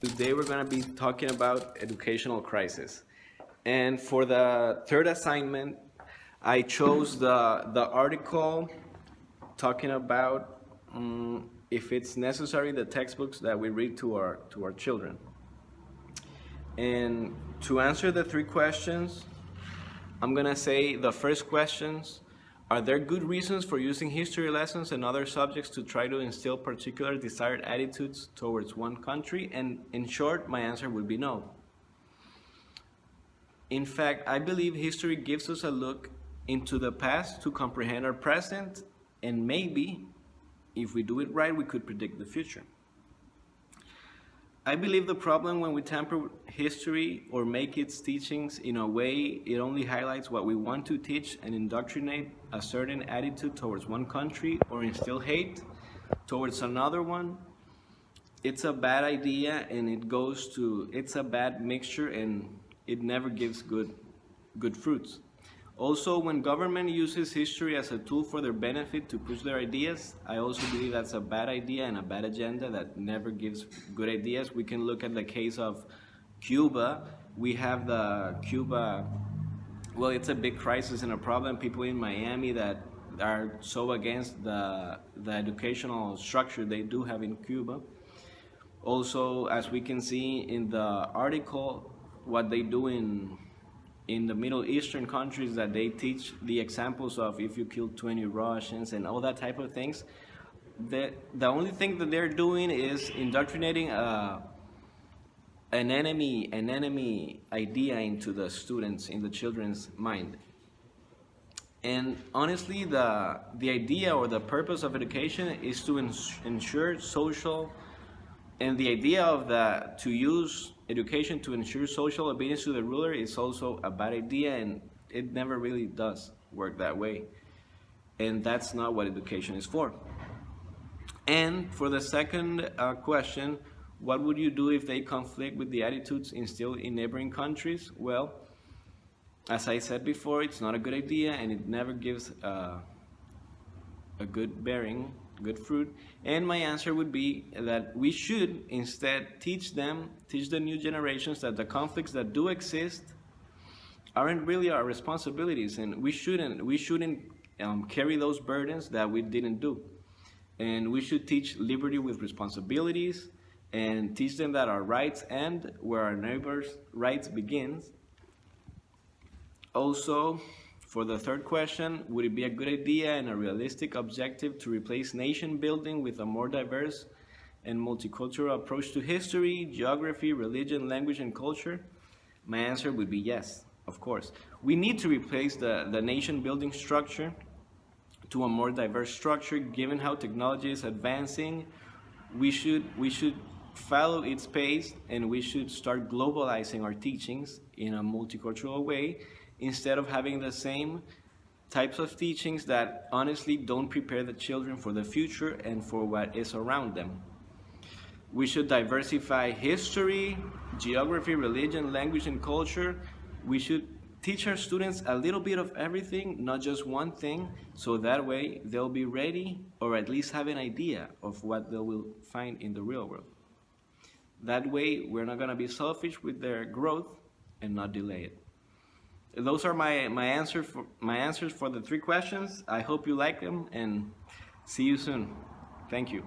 Today we're going to be talking about educational crisis. And for the third assignment, I chose the article talking about if it's necessary the textbooks that we read to our children. And to answer the three questions, I'm going to say the first questions: are there good reasons for using history lessons and other subjects to try to instill particular desired attitudes towards one country? And in short, my answer would be no. In fact, I believe history gives us a look into the past to comprehend our present, and maybe, if we do it right, we could predict the future. I believe the problem when we tamper with history or make its teachings in a way it only highlights what we want to teach and indoctrinate a certain attitude towards one country or instill hate towards another one. It's a bad idea, and it's a bad mixture, and it never gives good fruits. Also, when government uses history as a tool for their benefit to push their ideas, I also believe that's a bad idea and a bad agenda that never gives good ideas. We can look at the case of Cuba. We have the Cuba, well, it's a big crisis and a problem. People in Miami that are so against the educational structure they do have in Cuba. Also, as we can see in the article, what they do in the Middle Eastern countries, that they teach the examples of if you kill 20 Russians and all that type of things. The only thing that they're doing is indoctrinating an enemy idea into the students, in the children's mind. And honestly, the idea or the purpose of education is to ensure social, and the idea of to use education to ensure social obedience to the ruler is also a bad idea, and it never really does work that way. And that's not what education is for. And for the second question, what would you do if they conflict with the attitudes instilled in neighboring countries? Well, as I said before, it's not a good idea, and it never gives a good fruit. And my answer would be that we should instead teach the new generations that the conflicts that do exist aren't really our responsibilities, and we shouldn't carry those burdens that we didn't do. And we should teach liberty with responsibilities, and teach them that our rights end where our neighbors' rights begins. Also, for the third question, would it be a good idea and a realistic objective to replace nation building with a more diverse and multicultural approach to history, geography, religion, language, and culture? My answer would be yes, of course. We need to replace the nation building structure to a more diverse structure. Given how technology is advancing, we should follow its pace, and we should start globalizing our teachings in a multicultural way, instead of having the same types of teachings that honestly don't prepare the children for the future and for what is around them. We should diversify history, geography, religion, language, and culture. We should teach our students a little bit of everything, not just one thing, so that way they'll be ready, or at least have an idea of what they will find in the real world. That way, we're not going to be selfish with their growth and not delay it. Those are my answers for the three questions. I hope you like them, and see you soon. Thank you.